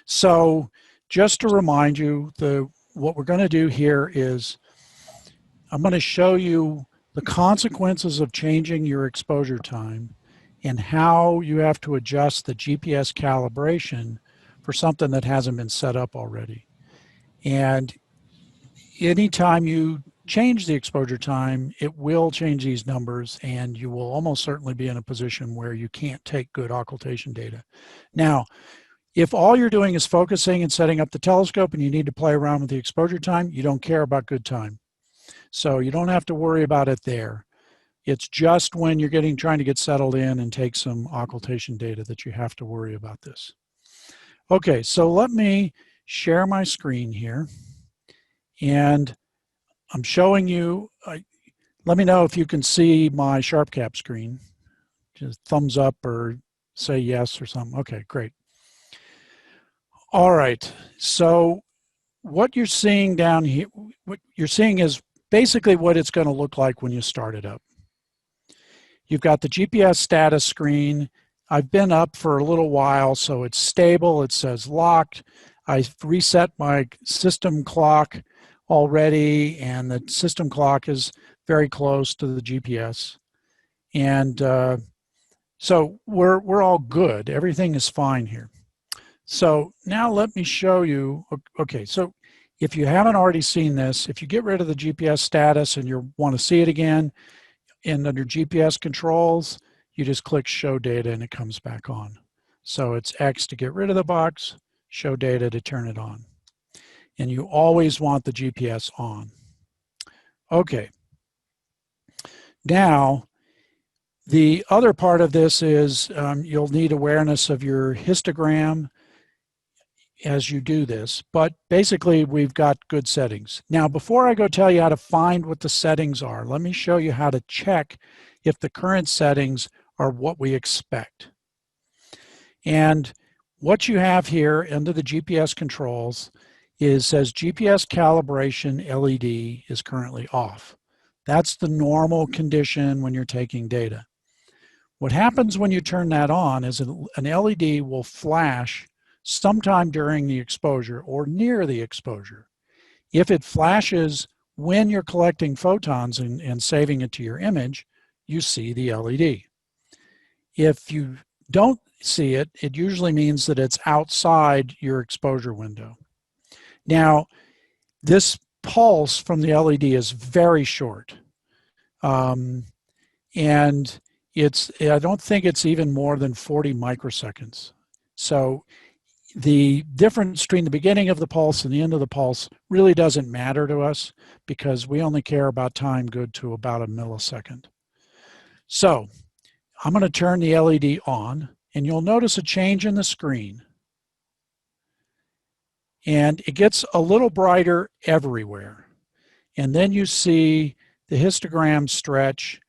So just to remind you, what we're going to do here is I'm going to show you the consequences of changing your exposure time and how you have to adjust the GPS calibration for something that hasn't been set up already. And anytime you change the exposure time, it will change these numbers, and you will almost certainly be in a position where you can't take good occultation data. Now, if all you're doing is focusing and setting up the telescope and you need to play around with the exposure time, you don't care about good time. So you don't have to worry about it there. It's just when you're trying to get settled in and take some occultation data that you have to worry about this. Okay, so let me share my screen here. And I'm showing you, let me know if you can see my SharpCap screen. Just thumbs up or say yes or something. Okay, great. All right, so what you're seeing down here, what you're seeing is basically what it's going to look like when you start it up. You've got the GPS status screen. I've been up for a little while, so it's stable. It says locked. I've reset my system clock already, and the system clock is very close to the GPS. And so we're all good. Everything is fine here. So now let me show you. Okay, so if you haven't already seen this, if you get rid of the GPS status and you want to see it again, and under GPS controls, you just click show data and it comes back on. So it's X to get rid of the box, show data to turn it on. And you always want the GPS on. Okay. Now, the other part of this is you'll need awareness of your histogram as you do this, but basically we've got good settings. Now, before I go tell you how to find what the settings are, let me show you how to check if the current settings are what we expect. And what you have here under the GPS controls says GPS calibration LED is currently off. That's the normal condition when you're taking data. What happens when you turn that on is an LED will flash sometime during the exposure or near the exposure. If it flashes when you're collecting photons and saving it to your image, you see the LED. If you don't see it, it usually means that it's outside your exposure window. Now, this pulse from the LED is very short. And I don't think it's even more than 40 microseconds. So the difference between the beginning of the pulse and the end of the pulse really doesn't matter to us because we only care about time good to about a millisecond. So I'm going to turn the LED on, and you'll notice a change in the screen. And it gets a little brighter everywhere. And then you see the histogram stretch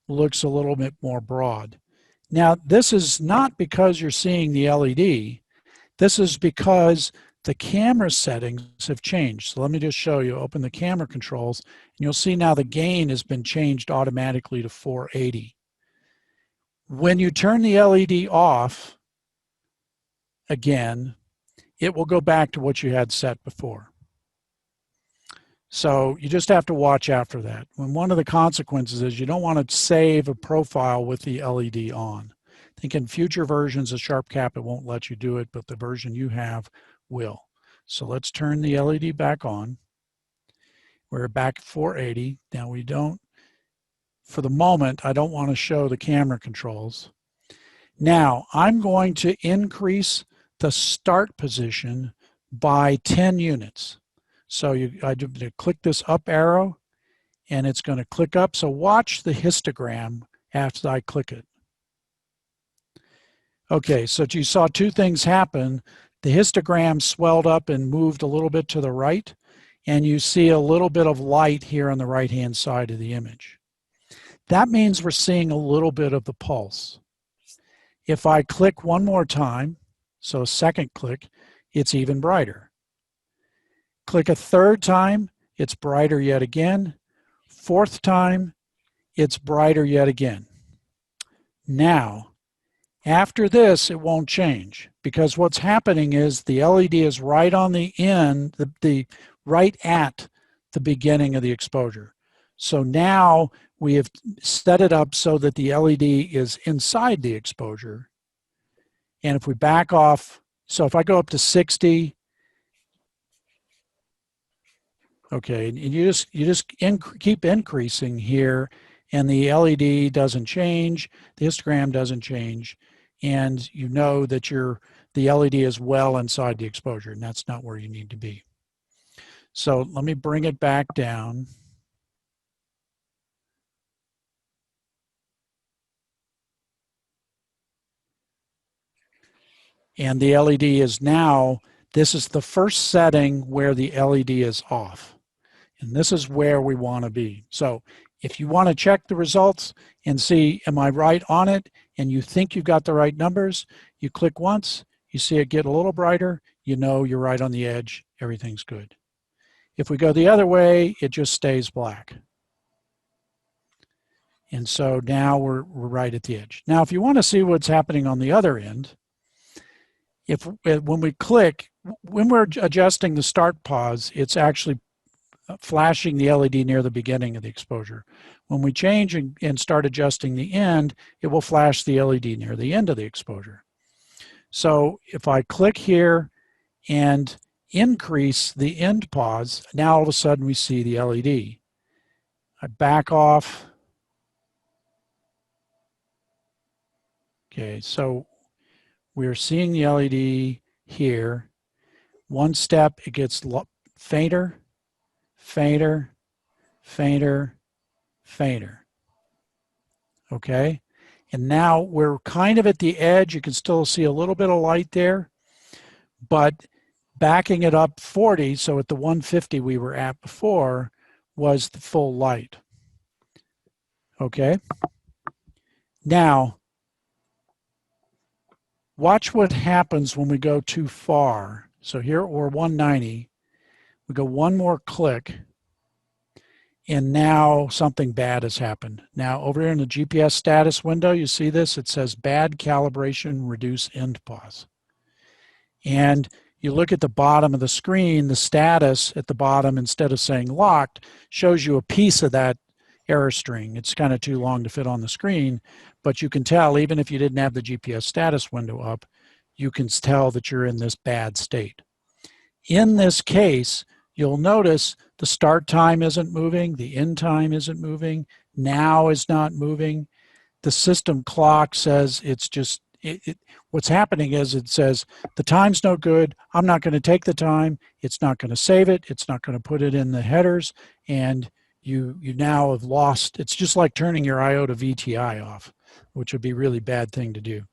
looks a little bit more broad. Now, this is not because you're seeing the LED. This is because the camera settings have changed. So let me just show you. Open the camera controls, and you'll see now the gain has been changed automatically to 480. When you turn the LED off, again, it will go back to what you had set before. So you just have to watch after that. When one of the consequences is you don't want to save a profile with the LED on. I think in future versions of SharpCap, it won't let you do it, but the version you have will. So let's turn the LED back on. We're back at 480. Now we don't, for the moment, I don't want to show the camera controls. Now I'm going to increase the start position by 10 units. So I click this up arrow and it's going to click up. So watch the histogram after I click it. Okay, so you saw two things happen. The histogram swelled up and moved a little bit to the right, and you see a little bit of light here on the right-hand side of the image. That means we're seeing a little bit of the pulse. If I click one more time, so a second click, it's even brighter. Click a third time, it's brighter yet again. Fourth time, it's brighter yet again. Now, After this, it won't change because what's happening is the LED is right on the end, right at the beginning of the exposure. So now we have set it up so that the LED is inside the exposure. And if we back off, so if I go up to 60, okay, and you just keep increasing here, and the LED doesn't change, the histogram doesn't change, and you know that the LED is well inside the exposure, and that's not where you need to be. So let me bring it back down. And the LED is now, this is the first setting where the LED is off. And this is where we want to be. So if you want to check the results and see, am I right on it, and you think you've got the right numbers, you click once, you see it get a little brighter, you know you're right on the edge, everything's good. If we go the other way, it just stays black. And so now we're right at the edge. Now, if you want to see what's happening on the other end, when we click, when we're adjusting the start pause, it's actually flashing the LED near the beginning of the exposure. When we change and start adjusting the end, it will flash the LED near the end of the exposure. So if I click here and increase the end pause, now all of a sudden we see the LED. I back off. Okay, so we're seeing the LED here. One step, it gets fainter, fainter, fainter, fainter. Okay, and now we're kind of at the edge. You can still see a little bit of light there, but backing it up 40, so at the 150 we were at before, was the full light. Okay, now watch what happens when we go too far. So here we're 190. We go one more click, and now something bad has happened. Now over here in the GPS status window, you see this? It says bad calibration, reduce end pause. And you look at the bottom of the screen, the status at the bottom, instead of saying locked, shows you a piece of that error string. It's kind of too long to fit on the screen, but you can tell, even if you didn't have the GPS status window up, you can tell that you're in this bad state. In this case, you'll notice the start time isn't moving, the end time isn't moving, now is not moving. The system clock says it's just, what's happening is it says the time's no good, I'm not going to take the time, it's not going to save it, it's not going to put it in the headers, and you now have lost. It's just like turning your IO to VTI off, which would be a really bad thing to do.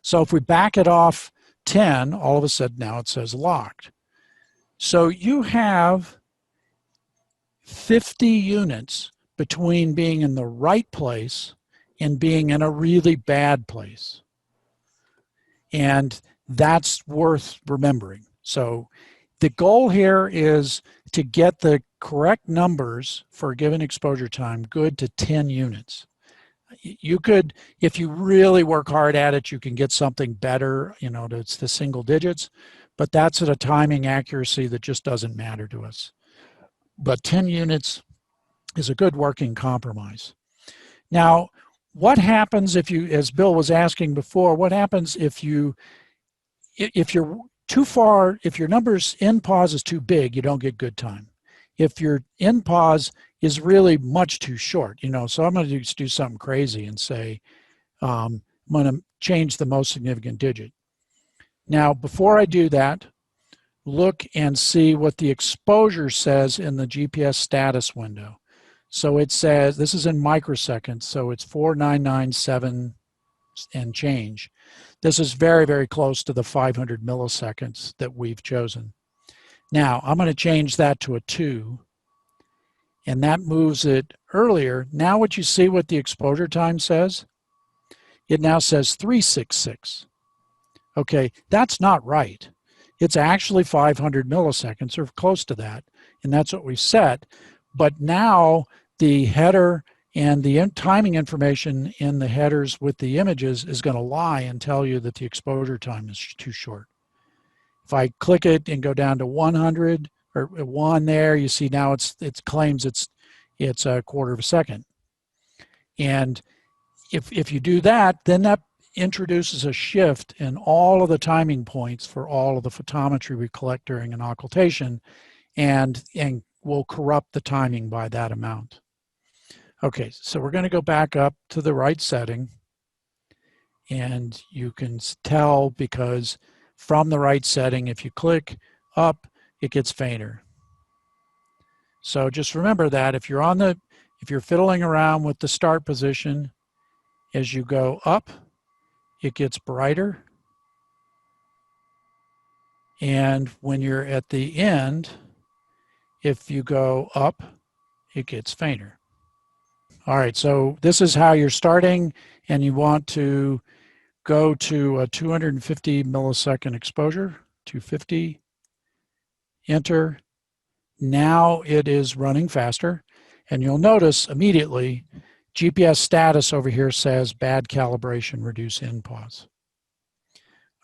So if we back it off 10, all of a sudden now it says locked. So you have 50 units between being in the right place and being in a really bad place. And that's worth remembering. So the goal here is to get the correct numbers for a given exposure time good to 10 units. You could, if you really work hard at it, you can get something better, you know, it's the single digits, but that's at a timing accuracy that just doesn't matter to us. But 10 units is a good working compromise. Now, what happens if you, as Bill was asking before, what happens if you're too far, if your number's end pause is too big, you don't get good time. If your end pause is really much too short, you know, so I'm going to just do something crazy and say, I'm going to change the most significant digit. Now, before I do that, look and see what the exposure says in the GPS status window. So it says, this is in microseconds, so it's 4997 and change. This is very, very close to the 500 milliseconds that we've chosen. Now, I'm going to change that to a 2, and that moves it earlier. Now what you see what the exposure time says? It now says 366. Okay, that's not right. It's actually 500 milliseconds or close to that, and that's what we've set. But now the header And the timing information in the headers with the images is going to lie and tell you that the exposure time is too short. If I click it and go down to 100 or 1 there, you see now it claims it's a quarter of a second. And if you do that, then that introduces a shift in all of the timing points for all of the photometry we collect during an occultation, and will corrupt the timing by that amount. Okay, so we're going to go back up to the right setting, and you can tell because from the right setting, if you click up, it gets fainter. So just remember that if you're fiddling around with the start position, as you go up, it gets brighter. And when you're at the end, if you go up, it gets fainter. All right, so this is how you're starting, and you want to go to a 250 millisecond exposure, 250, enter. Now it is running faster, and you'll notice immediately GPS status over here says bad calibration, reduce in pause.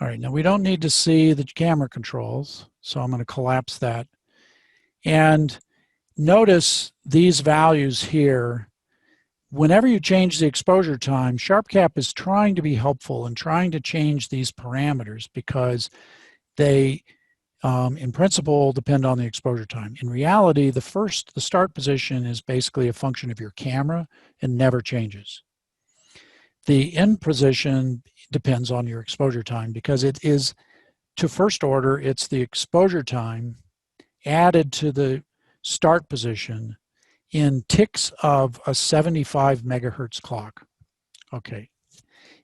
All right, now we don't need to see the camera controls, so I'm going to collapse that. And notice these values here. Whenever you change the exposure time, SharpCap is trying to be helpful and trying to change these parameters because they, in principle, depend on the exposure time. In reality, the start position is basically a function of your camera and never changes. The end position depends on your exposure time because it is, to first order, it's the exposure time added to the start position in ticks of a 75 megahertz clock. Okay,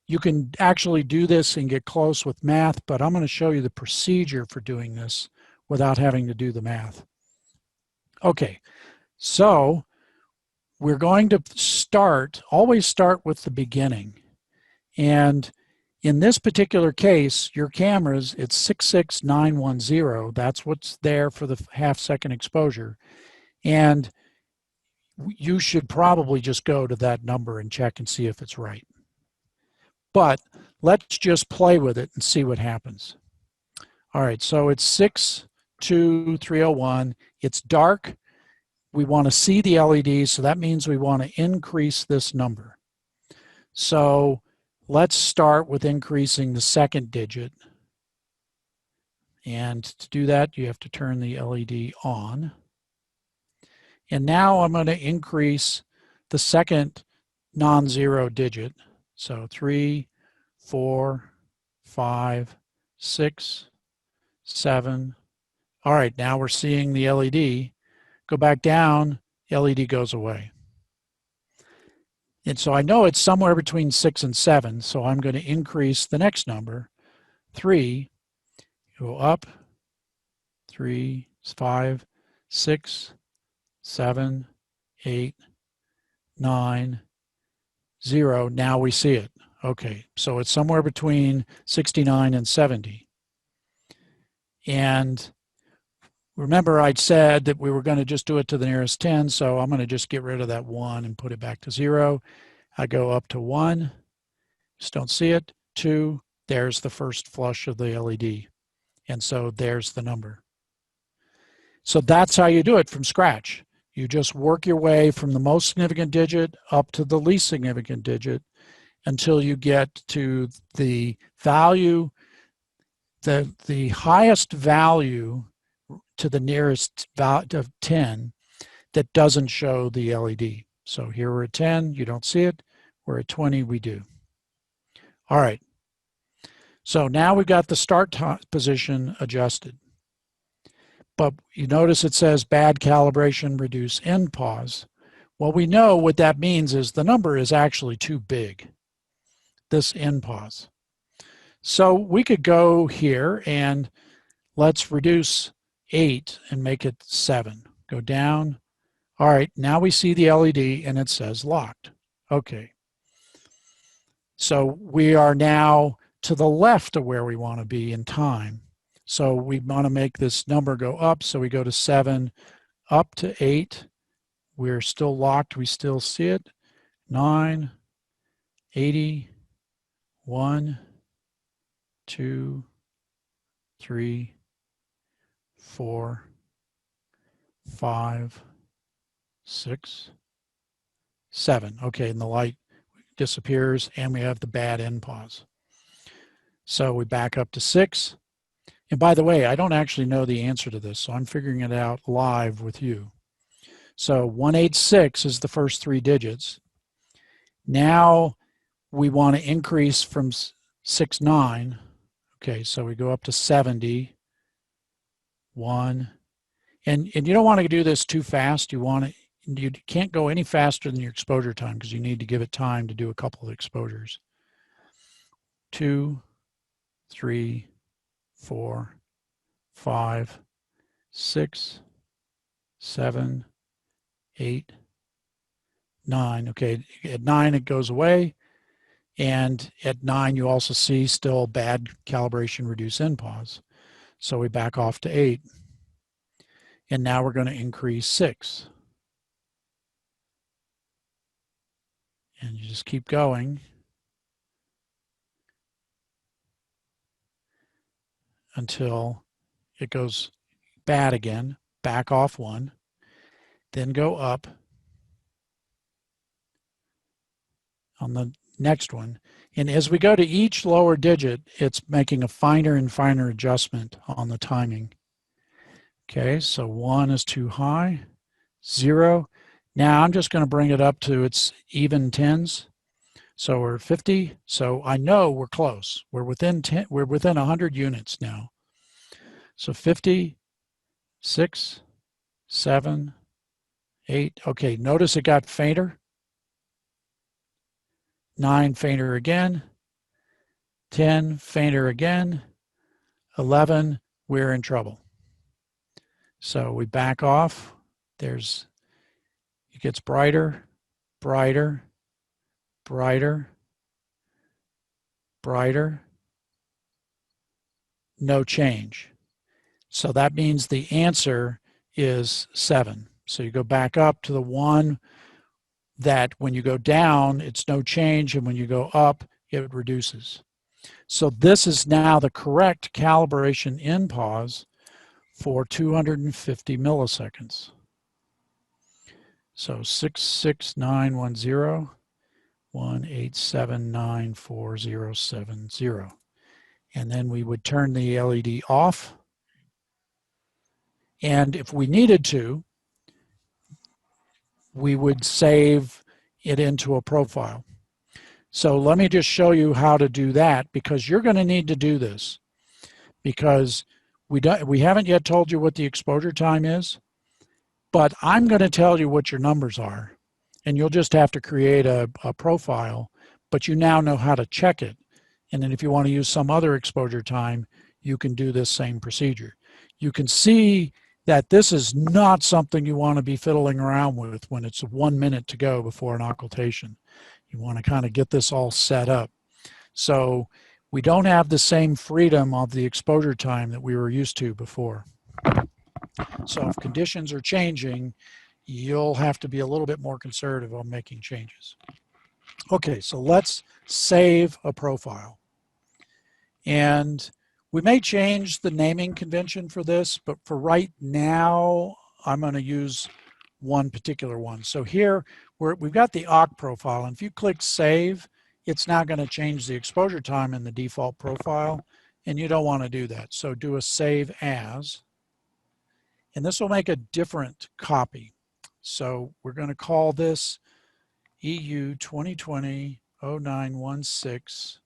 you can actually do this and get close with math, but I'm going to show you the procedure for doing this without having to do the math. Okay, so we're going to always start with the beginning. And in this particular case, your cameras, it's 66910. That's what's there for the half-second exposure. And you should probably just go to that number and check and see if it's right. But let's just play with it and see what happens. All right, so it's 62301. It's dark. We want to see the LED, so that means we want to increase this number. So let's start with increasing the second digit. And to do that, you have to turn the LED on. And now I'm going to increase the second non-zero digit. So 3, 4, 5, 6, 7. All right, now we're seeing the LED. Go back down, LED goes away. And so I know it's somewhere between 6 and 7, so I'm going to increase the next number, 3, go up, 3, 5, 6, 7, 8, 9, 0. Now we see it. Okay, so it's somewhere between 69 and 70. And remember I'd said that we were going to just do it to the nearest 10, so I'm going to just get rid of that 1 and put it back to 0. I go up to 1, just don't see it. 2, there's the first flush of the LED. And so there's the number. So that's how you do it from scratch. You just work your way from the most significant digit up to the least significant digit until you get to the value, the highest value to the nearest value of 10 that doesn't show the LED. So here we're at 10, you don't see it. We're at 20, we do. All right. So now we've got the start position adjusted. But you notice it says bad calibration, reduce end pause. Well, we know what that means is the number is actually too big, this end pause. So we could go here and let's reduce 8 and make it 7. Go down. All right, now we see the LED and it says locked. Okay. So we are now to the left of where we want to be in time. So we want to make this number go up. So we go to 7, up to 8. We're still locked. We still see it. 9, 80, 1, 2, 3, 4, 5, 6, 7. Okay, and the light disappears and we have the bad end pause. So we back up to 6. And by the way, I don't actually know the answer to this, so I'm figuring it out live with you. So 186 is the first 3 digits. Now we want to increase from 69. Okay, so we go up to 70. 1. And you don't want to do this too fast. You can't go any faster than your exposure time because you need to give it time to do a couple of exposures. 2, 3, 4, 5, 6, 7, 8, 9. Okay, at 9 it goes away. And at 9 you also see still bad calibration reduce end pause. So we back off to 8. And now we're going to increase 6. And you just keep going until it goes bad again. Back off 1, then go up on the next one. And as we go to each lower digit, it's making a finer and finer adjustment on the timing. Okay, so 1 is too high, 0. Now I'm just going to bring it up to its even tens. So we're 50. So I know we're close. We're within 10. We're within 100 units now. So 50, 6, 7, 8. Okay, notice it got fainter. 9 fainter again. 10 fainter again. 11, we're in trouble. So we back off. It gets brighter, brighter, brighter, brighter. No change. So that means the answer is 7. So you go back up to the one that when you go down, it's no change, and when you go up, it reduces. So this is now the correct calibration end pause for 250 milliseconds. So 66910, 1879470. And then we would turn the LED off. And if we needed to, we would save it into a profile. So let me just show you how to do that, because you're going to need to do this, because we haven't yet told you what the exposure time is, but I'm going to tell you what your numbers are, and you'll just have to create a profile, but you now know how to check it. And then if you want to use some other exposure time, you can do this same procedure. You can see that this is not something you want to be fiddling around with when it's 1 minute to go before an occultation. You want to kind of get this all set up. So we don't have the same freedom of the exposure time that we were used to before. So if conditions are changing, you'll have to be a little bit more conservative on making changes. Okay, so let's save a profile. And we may change the naming convention for this, but for right now, I'm going to use one particular one. So here, we've got the OCC profile, and if you click Save, it's now going to change the exposure time in the default profile, and you don't want to do that. So do a Save As, and this will make a different copy. So we're going to call this EU 2020-0916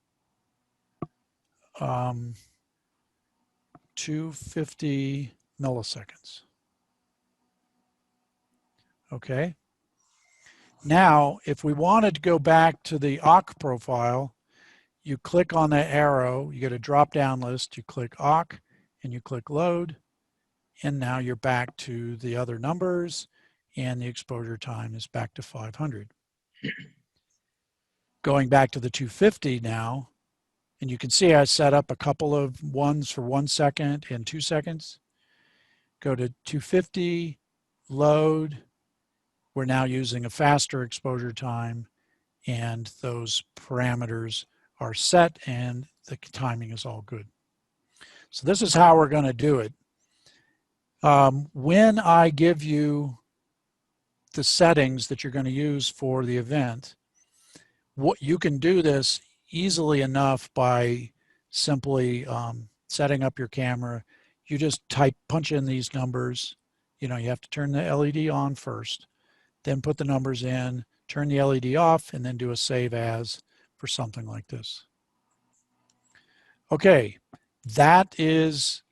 250 milliseconds. Okay. Now, if we wanted to go back to the OCC profile, you click on the arrow, you get a drop-down list, you click OCC, and you click Load, and now you're back to the other numbers, and the exposure time is back to 500. Going back to the 250 now, and you can see I set up a couple of ones for 1 second and 2 seconds. Go to 250, load. We're now using a faster exposure time, and those parameters are set and the timing is all good. So this is how we're going to do it. When I give you the settings that you're going to use for the event, what you can do this easily enough by simply setting up your camera. You just punch in these numbers. You know, you have to turn the LED on first, then put the numbers in, turn the LED off, and then do a save as for something like this. Okay, that is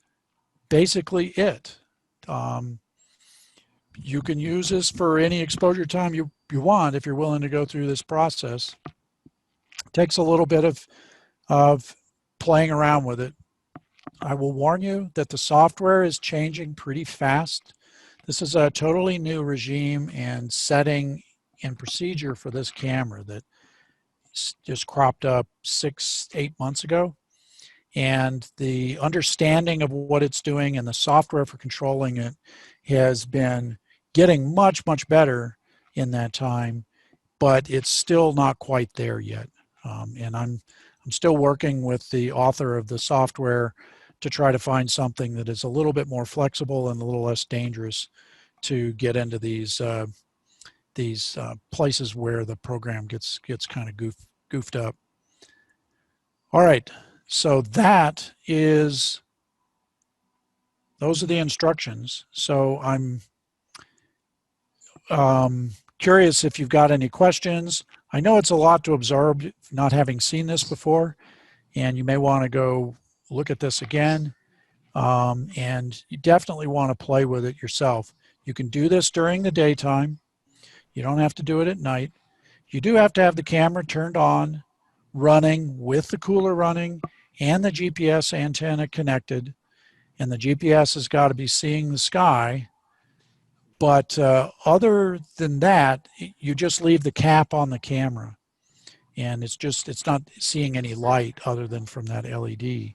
basically it. You can use this for any exposure time you want if you're willing to go through this process. It takes a little bit of playing around with it. I will warn you that the software is changing pretty fast. This is a totally new regime and setting and procedure for this camera that just cropped up 6-8 months ago. And the understanding of what it's doing and the software for controlling it has been getting much, much better in that time, but it's still not quite there yet. And I'm still working with the author of the software to try to find something that is a little bit more flexible and a little less dangerous to get into these places where the program gets kind of goofed up. All right, so those are the instructions. So I'm curious if you've got any questions. I know it's a lot to absorb, not having seen this before, and you may want to go look at this again, and you definitely want to play with it yourself. You can do this during the daytime. You don't have to do it at night. You do have to have the camera turned on, running with the cooler running and the GPS antenna connected, and the GPS has got to be seeing the sky. But other than that, you just leave the cap on the camera, and it's not seeing any light other than from that LED.